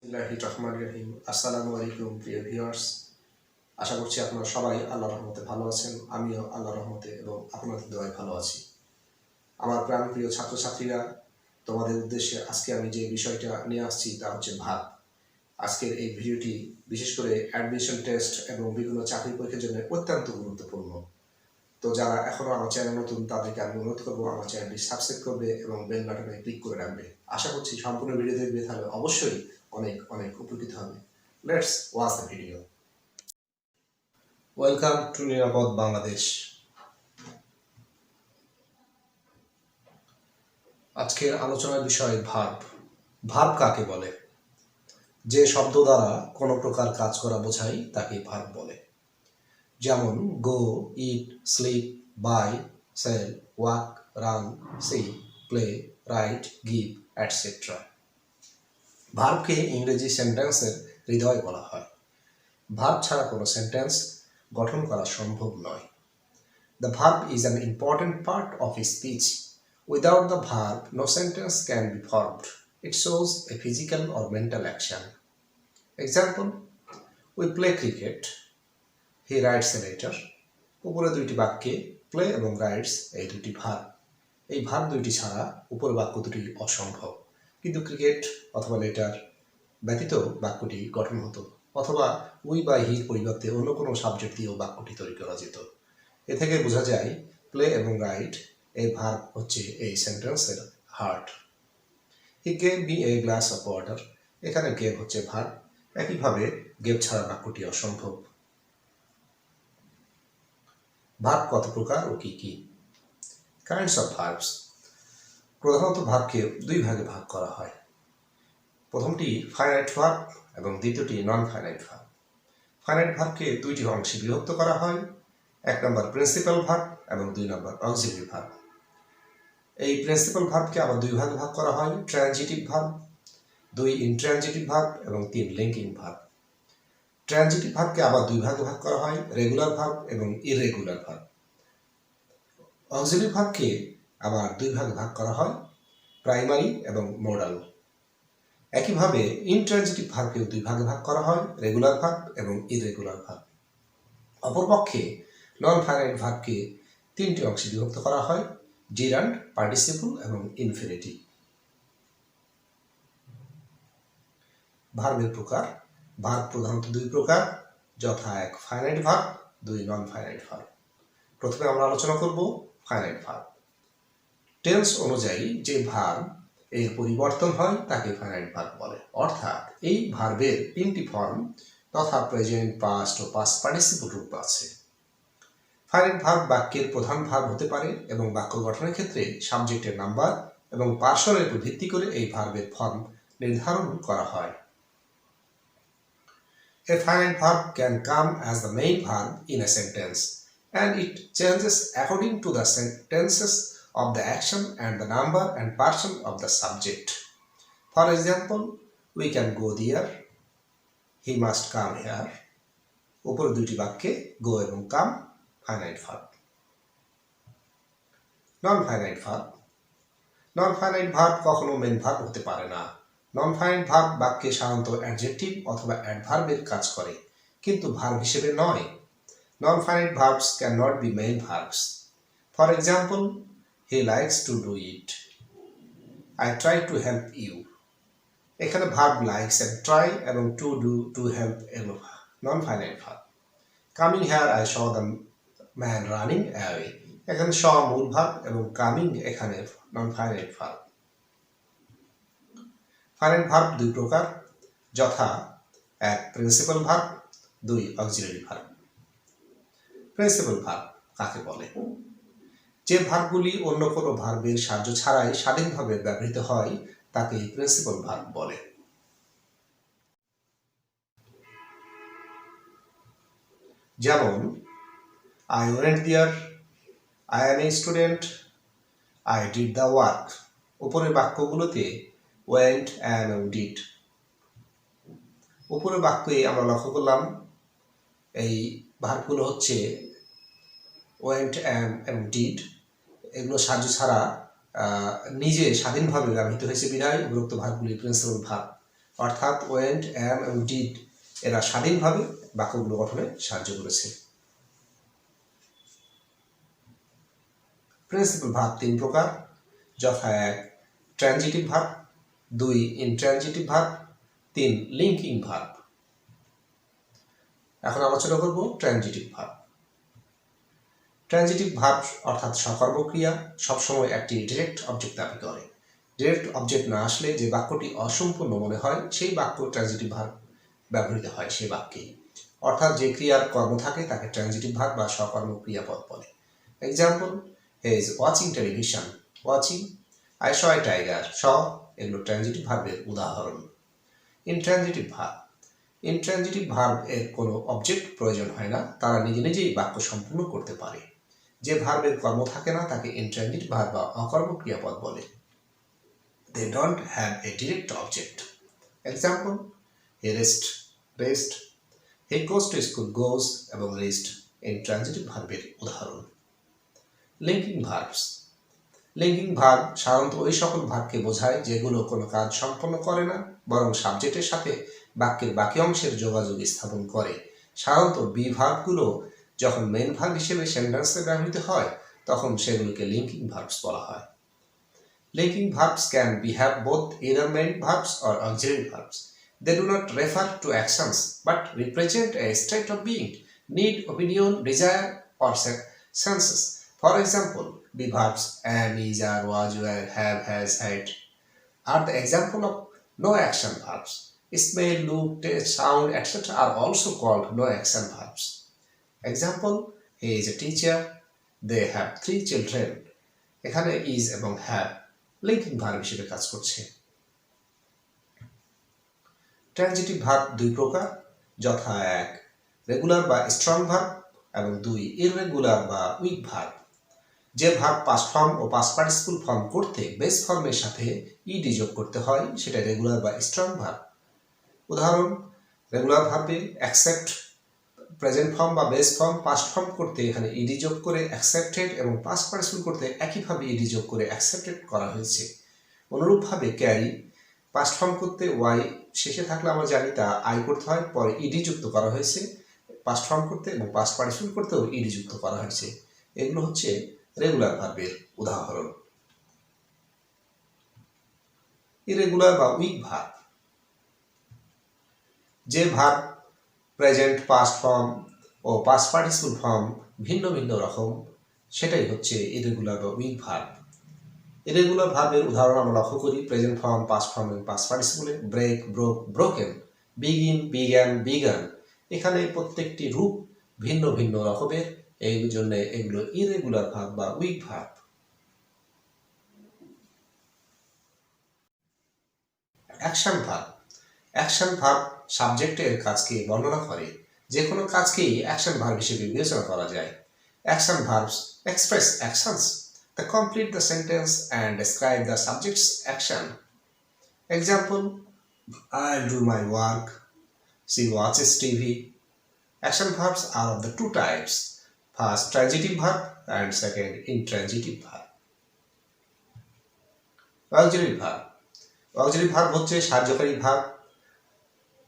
বিসমিল্লাহির রহমানির রহিম। আসসালামু আলাইকুম প্রিয় ভিউয়ার্স, আশা করছি আপনারা সবাই আল্লাহর রহমতে ভালো আছেন। আমিও আল্লাহর রহমতে এবং আপনাদের দোয়ায় ভালো আছি। আমার প্রাণপ্রিয় ছাত্রছাত্রীরা, তোমাদের উদ্দেশ্যে আজকে আমি যে বিষয়টা নিয়ে আসছি তা হচ্ছে ভাত। আজকের এই ভিডিওটি বিশেষ করে অ্যাডমিশন টেস্ট এবং বিভিন্ন চাকরি পরীক্ষার জন্য অত্যন্ত গুরুত্বপূর্ণ। তো যারা এখনও আমার চ্যানেল নতুন তাদেরকে আমি অনুরোধ করবো আমার চ্যানেলটি সাবস্ক্রাইব করবে এবং বেল বাটনে ক্লিক করে রাখবে। আশা করছি সম্পূর্ণ ভিডিও দেখবে, তাহলে অবশ্যই অনেক অনেক উপকৃত হবে। Let's watch the video. Welcome to নিরাপদ বাংলাদেশ। আজকের আলোচনার বিষয় ভার্ব। ভার্ব কাকে বলে? যে শব্দ দ্বারা কোনো প্রকার কাজ করা বোঝায় তাকে ভার্ব বলে। যেমন go, eat, sleep, buy, sell, walk, run, see, play, write, give, etcetera. ভার্বকে ইংরেজি সেন্টেন্সের হৃদয় বলা হয়। ভার্ব ছাড়া কোনো সেন্টেন্স গঠন করা সম্ভব নয়। The verb is an important part of a speech. Without the verb, no sentence can be formed. It shows a physical or mental action. Example: we play cricket. He writes a letter. উপরে দুইটি বাক্যে play এবং rights এই দুটি verb. এই verb দুইটি ছাড়া উপরের বাক্য দুটি অসম্ভব। কিন্তু ক্রিকেট অথবা লেটার ব্যতীত বাক্যটি গঠন হতো, অথবা উই বা হির পরিবর্তে অন্য কোনো সাবজেক্ট দিয়েও বাক্যটি তৈরি করা যেত। এ থেকে বোঝা যায় প্লে এবং রাইট এই ভার্ব হচ্ছে এই সেন্টেন্সের heart. He gave me a glass of water. এখানে গেভ হচ্ছে ভার্ব। একইভাবে গেভ ছাড়া বাক্যটি অসম্ভব। ভার্ব কত প্রকার ও কি কি? Kinds of verbs. প্রধানত ভার্বকে দুই ভাগে ভাগ করা হয়। প্রথমটি ফাইনাইট ভার্ব এবং দ্বিতীয়টি নন ফাইনাইট ভার্ব। ফাইনাইট ভার্বকে দুইটি অংশে বিভক্ত করা হয়। এক নম্বর প্রিন্সিপাল ভার্ব এবং দুই নম্বর অক্সিলারি ভার্ব। এই প্রিন্সিপাল ভার্বকে আবার দুই ভাগে ভাগ করা হয়। ট্রানজিটিভ ভার্ব, দুই ইনট্রানজিটিভ ভার্ব এবং তিন লিঙ্কিং ভার্ব। ট্রানজিটিভ ভার্বকে আবার দুই ভাগে ভাগ করা হয়। রেগুলার ভার্ব এবং ইররেগুলার ভার্ব। অক্সিলারি ভার্বকে আবার দুই ভাগে ভাগ করা হয়। প্রাইমারি এবং মোডাল। একইভাবে ইনট্রানজিটিভ ভার্বকেও দুই ভাগে ভাগ করা হয়। রেগুলার ভার্ব এবং ইররেগুলার ভার্ব। অপরপক্ষে নন ফাইনাইট ভার্বকে তিনটি অংশে বিভক্ত করা হয়। জিরান্ড, পার্টিসিপল এবং ইনফিনিটিভ। ভার্বের প্রকার। ভার্ব প্রধানত দুই প্রকার, যথা এক ফাইনাইট ভার্ব, দুই নন ফাইনাইট ভার্ব। প্রথমে আমরা আলোচনা করব ফাইনাইট ভার্ব। টেন্স অনুযায়ী যে ভার্ব এর পরিবর্তন হয় তাকে ফাইনাইট ভার্ব বলে। অর্থাৎ এই ভার্বের তিনটি ফর্ম তথা প্রেজেন্ট, পাস্ট ও পাস্ট পার্টিসিপল রূপ আছে। ফাইনাইট ভার্ব বাক্যের প্রধান ভার্ব হতে পারে এবং বাক্য গঠনের ক্ষেত্রে সাবজেক্টের নাম্বার এবং পার্সনের উপর ভিত্তি করে এই ভার্বের ফর্ম নির্ধারণ করা হয়। A finite verb can come as the main verb in a sentence, and it changes according to the tenses of the action and the number and person of the subject. For example, we can go there, he must come here. উপর দুটি বাক্যে go এবং come finite verb. Non-finite verb. Non-finite verb কখনো main verb হতে পারে না। নন finite verb বাক্যে সাধারণত অ্যাডজেক্টিভ অথবা অ্যাডভার্বের কাজ করে, কিন্তু ভার্ব হিসেবে নয়। Non finite verbs can not be main verbs. For example, he likes to do it, I try to help you. এখানে ভার্ব লাইকস এন্ড ট্রাই এবং টু ডু, টু হেল্প এগুলো non finite verb. Coming here I saw the man running away. এখানে saw মূল verb এবং coming এখানে non finite verb. Finite verb দুই প্রকার, যথা এক প্রিন্সিপাল ভার্ব, দুই অক্সিলারি ভার্ব। প্রিন্সিপাল ভার্ব কাকে বলে? যে ভার্বগুলি অন্য কোনো ভার্বের সাহায্য ছাড়াই স্বাধীনভাবে ব্যবহৃত হয় তাকে প্রিন্সিপাল ভার্ব বলে। যেমন I went there, I am a student, I did the work. উপরের বাক্যগুলোতে ওয়েন্ট, অ্যাম এবং ডিড। উপরের বাক্যে আমরা লক্ষ্য করলাম এই ভার্বগুলো হচ্ছে ওয়েন্ট, অ্যাম এবং ডিড। এগুলো সাহায্য ছাড়া নিজে স্বাধীনভাবে ব্যবহৃত হয়েছে বিধায় উপরোক্ত ভার্বগুলি প্রিন্সিপাল ভার্ব। অর্থাৎ ওয়েন্ট, অ্যাম এবং ডিড এরা স্বাধীনভাবে বাক্যগুলো গঠনে সাহায্য করেছে। প্রিন্সিপাল ভার্ব 3 প্রকার, যথা 1 transitive verb, 2 intransitive verb, 3 linking verb. এখন আলোচনা করব ট্রানজিটিভ ভার্ব। ট্রানজিটিভ ভার্ব অর্থাৎ সকর্মক্রিয়া সবসময় একটি ডিরেক্ট অবজেক্ট দাবি করে। ডিরেক্ট অবজেক্ট না আসলে যে বাক্যটি অসম্পূর্ণ মনে হয় সেই বাক্য ট্রানজিটিভ ভার্ব ব্যবহৃত হয় সেই বাক্যে। অর্থাৎ যে ক্রিয়ার কর্ম থাকে তাকে ট্রানজিটিভ ভার্ব বা সকর্মক্রিয়াপদ বলে। Example, he is watching television, watching, I saw a tiger, saw এগুলো ট্রানজিটিভ ভার্বের উদাহরণ। ইনট্রানজিটিভ ভার্ব, ইনট্রানজিটিভ ভার্ব এর কোনো অবজেক্ট প্রয়োজন হয় না, তারা নিজে নিজেই বাক্য সম্পূর্ণ করতে পারে। যে ভার্বের কর্ম থাকে না তাকে ইনট্রানজিটিভ ভার্ব বা অকর্মক্রিয়াপদ বলে। They don't have a direct object. Example, he rest, he goes to school, goes এবং rest ইনট্রানজিটিভ ভার্বের উদাহরণ। লিঙ্কিং ভার্বস, লিঙ্কিং ভার্ব সাধারণত ওই সকল ভার্বকে বোঝায় যেগুলো কোনো কাজ সম্পন্ন করে না বরং সাবজেক্টের সাথে বাক্যের বাকি অংশের যোগাযোগ স্থাপন করে। সাধারণত বি ভার্বগুলো যখন মেইন ভার্ব হিসেবে সেন্টেন্সে ব্যবহৃত হয় তখন সেগুলোকে লিঙ্কিং ভার্বস বলা হয়। Linking verbs can have both either main verbs or auxiliary verbs. They do not refer to actions but represent a state of being, need, opinion, desire, or senses. For example, be verbs am, is, are, was, were, have, has, had are the example of no action verbs. Smell, look, taste, sound, etc. are also called no action verbs. Example, he is a teacher, they have 3 children. এখানে is এবং have linking verb হিসেবে কাজ করছে। Transitive verb 2 প্রকার, যথা 1 regular বা strong verb এবং 2 irregular বা উইক ভার্ব। যে ভার্ব পাস্ট ফর্ম ও পাস্ট পার্টিসিপল ফর্ম করতে বেস ফর্মের সাথে ইডি যোগ করতে হয় সেটা রেগুলার বা স্ট্রং ভার্ব। উদাহরণ, রেগুলার ভার্বে অ্যাকসেপ্ট প্রেজেন্ট ফর্ম বা বেস ফর্ম পাস্ট ফর্ম করতে এখানে ইডি যোগ করে অ্যাকসেপ্টেড এবং পাস্ট পার্টিসিপল করতে একইভাবে ইডি যোগ করে অ্যাকসেপ্টেড করা হয়েছে। অনুরূপভাবে ক্যারি পাস্ট ফর্ম করতে ওয়াই শেষে থাকলে আমরা জানি তা আই করতে হয়, পরে ইডি যুক্ত করা হয়েছে পাস্ট ফর্ম করতে এবং পাস্ট পার্টিসিপল করতেও ইডি যুক্ত করা হয়েছে। এগুলো হচ্ছে রেগুলার ভার্বের উদাহরণ। ইরেগুলার বা উইক ভার্ব, যে ভার্ব প্রেজেন্ট পাস্ট ফর্ম ও পাস্ট পার্টিসিপল ফর্ম ভিন্ন ভিন্ন রকম সেটাই হচ্ছে ইরেগুলার বা উইক ভার্ব। ইরেগুলার ভার্বের উদাহরণ আমরা লক্ষ্য করি প্রেজেন্ট ফর্ম, পাস্ট ফর্ম এবং পাস্ট পার্টিসিপলে। Break, broke, broken, begin, began, begun, এখানে প্রত্যেকটি রূপ ভিন্ন ভিন্ন রকমের, এই জন্য এগুলো ইরেগুলার ভার্ব বা weak verb. Action verb, action verb সাবজেক্টের কাজকে বর্ণনা করে। যে কোনো কাজকেই অ্যাকশন ভার্ব হিসেবে বিবেচনা করা যায়। Action verbs express actions that complete the sentence and describe the subject's action. Example, I'll do my work, she watches TV. Action verbs are of the 2 types, first transitive verb and second intransitive verb. Auxiliary verb, auxiliary verb হচ্ছে সাহায্যকারী verb.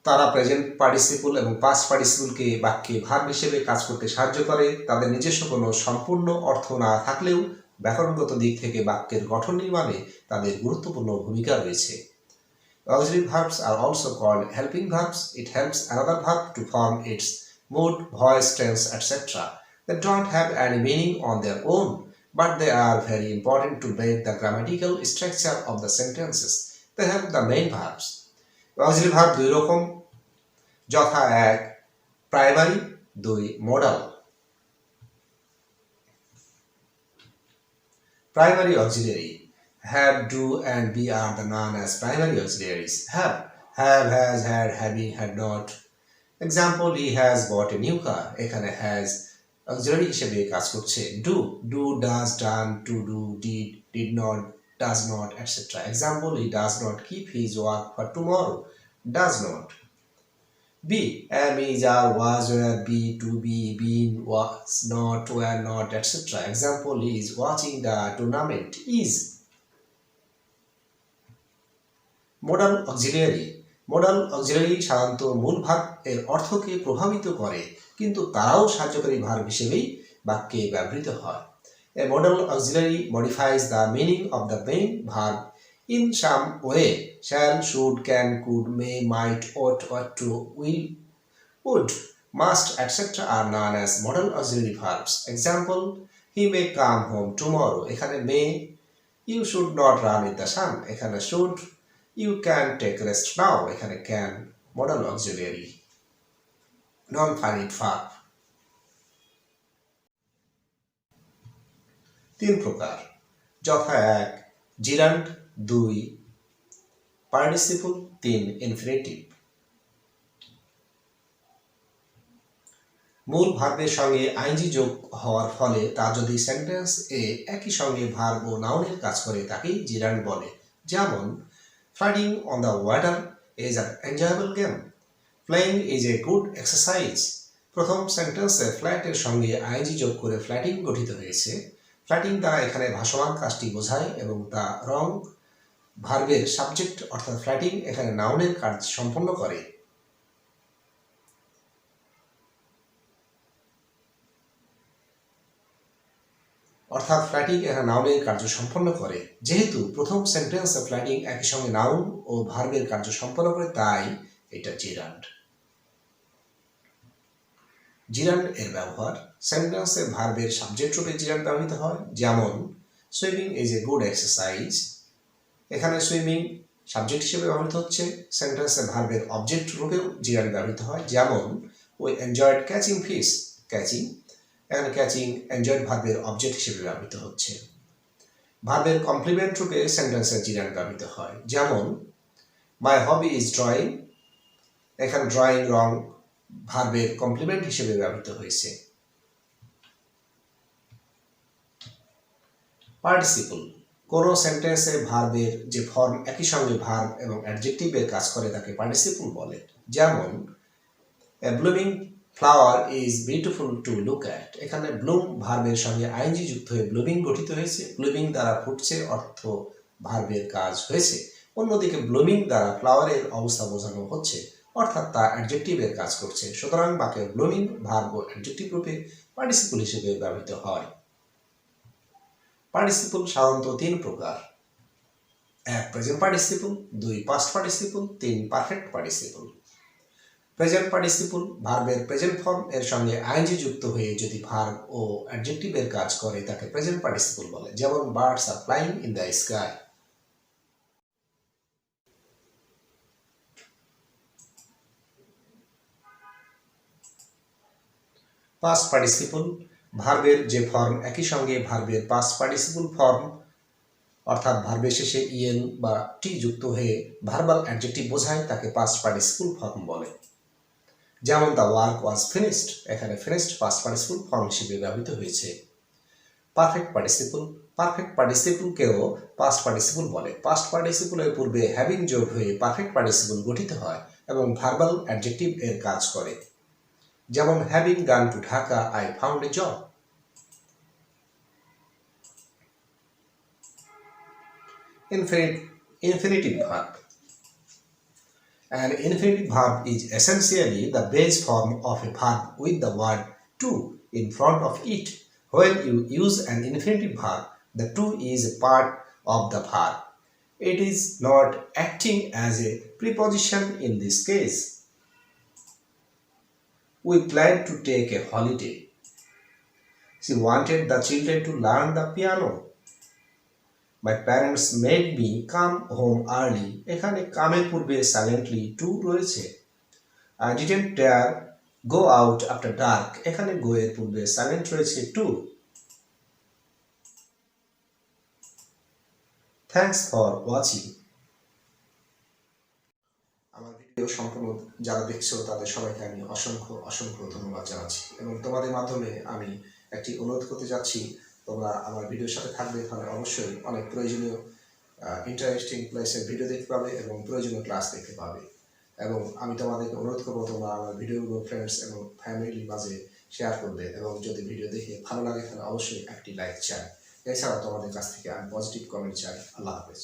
তারা present participle এবং past পার্টিসিপলকে বাক্যে verb হিসেবে কাজ করতে সাহায্য করে। তাদের নিজস্ব কোনো সম্পূর্ণ অর্থ না থাকলেও ব্যাকরণগত দিক থেকে বাক্যের গঠন নির্মাণে তাদের গুরুত্বপূর্ণ ভূমিকা রয়েছে। Auxiliary verbs are also called helping verbs. It helps another verb to form its mood, voice, tense, etc. They don't have any meaning on their own, but they are very important to break the grammatical structure of the sentences. They help the main verbs. Auxiliary verb 2 রকম, যথা 1 primary, 2 modal. Primary auxiliary, have, do and be are the known as primary auxiliaries. Have, has, had, having, had not. Example, he has bought a new car. এখানে has auxiliary হিসেবে কাজ করছে। do, does, done, to do, did not, does not, etc. Example, he does not keep his work for tomorrow. Does not. Be, am, is, are, was, were, be, to be, been, was not, were not, etc. Example, he is watching the tournament. Is. Modal auxiliary, modal auxiliary সাধারণত মূল verb এর অর্থকে প্রভাবিত করে, কিন্তু তারাও সাহায্যকারী verb হিসেবেই বাক্যে ব্যবহৃত হয়। A modal auxiliary modifies the meaning of the main verb in some way. Shall, should, can, could, may, might, ought to, will, would, must, etc. are known as modal auxiliary verbs. Example: he may come home tomorrow. এখানে may, you should not run in the sun. এখানে should, you can take rest now. এখানে can, modal auxiliary. Non-finite verb 3 প্রকার, যথা 1 জিরান্ড, 2 participle, 3 infinitive. মূল ভার্বের সঙ্গে ING যোগ হওয়ার ফলে তা যদি সেন্টেন্স এ একই সঙ্গে ভার্ব ও নাউনের কাজ করে তাকেই জিরান্ড বলে। যেমন flooding on the water is an enjoyable game, playing is a good exercise. প্রথম সেন্টেন্সে ফ্ল্যাট এর সঙ্গে আইনজি যোগ করে ফ্ল্যাটিং গঠিত হয়েছে। ফ্ল্যাটিং দ্বারা এখানে ভাসমান কাজটি বোঝায় এবং তা রং ভার্বের সাবজেক্ট অর্থাৎ ফ্ল্যাটিং এখানে নাউনের কাজ সম্পন্ন করে। অর্থাৎ ফ্ল্যাটিং এখানে নাউনের কার্য সম্পন্ন করে। যেহেতু প্রথম সেন্টেন্সে ফ্ল্যাটিং একই সঙ্গে নাউন ও ভার্বের কার্য সম্পন্ন করে, তাই এটা জিরান্ড। জিরান্ড এর ব্যবহার সেন্টেন্সে ভার্বের সাবজেক্ট রূপে জিরান্ড ব্যবহৃত হয়। যেমন swimming is a good exercise, এখানে সুইমিং সাবজেক্ট হিসেবে ব্যবহৃত হচ্ছে। সেন্টেন্সে ভার্বের অবজেক্ট রূপেও জিরান্ড ব্যবহৃত হয়। যেমন we enjoyed catching fish, catching এখানে ক্যাচিং এনজয়েড ভার্বের অবজেক্ট হিসেবে ব্যবহৃত হচ্ছে। ভার্বের কমপ্লিমেন্ট রূপে সেন্টেন্সে জিরান্ড ব্যবহৃত হয়। যেমন মাই হবি ইজ ড্রয়িং, এখানে ড্রয়িং রং ভার্বের কমপ্লিমেন্ট হিসেবে ব্যবহৃত হয়েছে। পার্টিসিপল কোন সেন্টেন্সে ভার্বের যে ফর্ম একই সঙ্গে ভার্ব এবং অ্যাডজেক্টিভের কাজ করে তাকে পার্টিসিপল বলে। যেমন a blooming flower is beautiful to look at, এখানে ব্লুম ভার্বের সঙ্গে আইএনজি যুক্ত হয়ে ব্লুমিং গঠিত হয়েছে। ব্লুমিং দ্বারা ফুটছে অর্থ ভার্বের কাজ হয়েছে। অন্যদিকে ব্লুমিং দ্বারা ফ্লাওয়ারের অবস্থা বোঝানো হচ্ছে, অর্থাৎ তা অ্যাডজেক্টিভের কাজ করছে। সুতরাং বাক্যে ব্লুমিং ভার্ব ও অ্যাডজেক্টিভ রূপে পার্টিসিপল হিসেবে ব্যবহৃত হয়। পার্টিসিপল সাধারণত 3 প্রকার, 1 present participle, 2 past participle, 3 perfect participle. Present participle ভার্বের প্রেজেন্ট ফর্ম এর সঙ্গে আইএনজি যুক্ত হয়ে যদি ভার্ব ও অ্যাডজেক্টিভের কাজ করে তাকে প্রেজেন্ট পার্টিসিপল বলে। যেমন birds are flying in the sky. Past participle ভার্বের যে ফর্ম একই সঙ্গে ভার্বের পাস্ট পার্টিসিপল ফর্ম অর্থাৎ ভার্বের শেষে ইএন বা টি যুক্ত হয়ে ভার্বাল অ্যাডজেক্টিভ বোঝায় তাকে পাস্ট পার্টিসিপল ফর্ম বলে। যেমন দ্য ওয়ার্ক ওয়াজ ফিনিশড, এখানে ফিনিশড পাস্ট পার্টিসিপল ফর্ম হিসেবে ব্যবহৃত হয়েছে। পারফেক্ট পার্টিসিপলকেও পাস্ট পার্টিসিপল বলে। পাস্ট পার্টিসিপলের পূর্বে হ্যাভিং যোগ হয়ে পারফেক্ট পার্টিসিপল গঠিত হয় এবং ভার্বাল অ্যাডজেক্টিভ এর কাজ করে। যেমন having gone to Dhaka I found a job. Infinitive verb. An infinitive verb is essentially the base form of a verb with the word to in front of it. When you use an infinitive verb, the to is a part of the verb. It is not acting as a preposition in this case. We planned to take a holiday. She wanted the children to learn the piano. My parents made me come home early. এখানে কামের পূর্বে silently two রয়েছে। I didn't dare go out after dark. এখানে go এর পূর্বে silent রয়েছে two. Thanks for watching. আমার video সম্পূর্ণ যারা দেখছো তাদের সবাইকে আমি অসংখ্য ধন্যবাদ জানাচ্ছি এবং তোমাদের মাধ্যমে আমি একটি অনুরোধ করতে যাচ্ছি, তোমরা আমার ভিডিওর সাথে থাকবে, তাহলে অবশ্যই অনেক প্রয়োজনীয় ইন্টারেস্টিং প্লেসের ভিডিও দেখতে পাবে এবং প্রয়োজনীয় ক্লাস দেখতে পাবে। এবং আমি তোমাদেরকে অনুরোধ করবো তোমরা আমার ভিডিওগুলো ফ্রেন্ডস এবং ফ্যামিলির মাঝে শেয়ার করবে এবং যদি ভিডিও দেখে ভালো লাগে তাহলে অবশ্যই একটি লাইক চাই। এছাড়াও তোমাদের কাছ থেকে আমি পজিটিভ কমেন্ট চাই। আল্লাহ হাফেজ।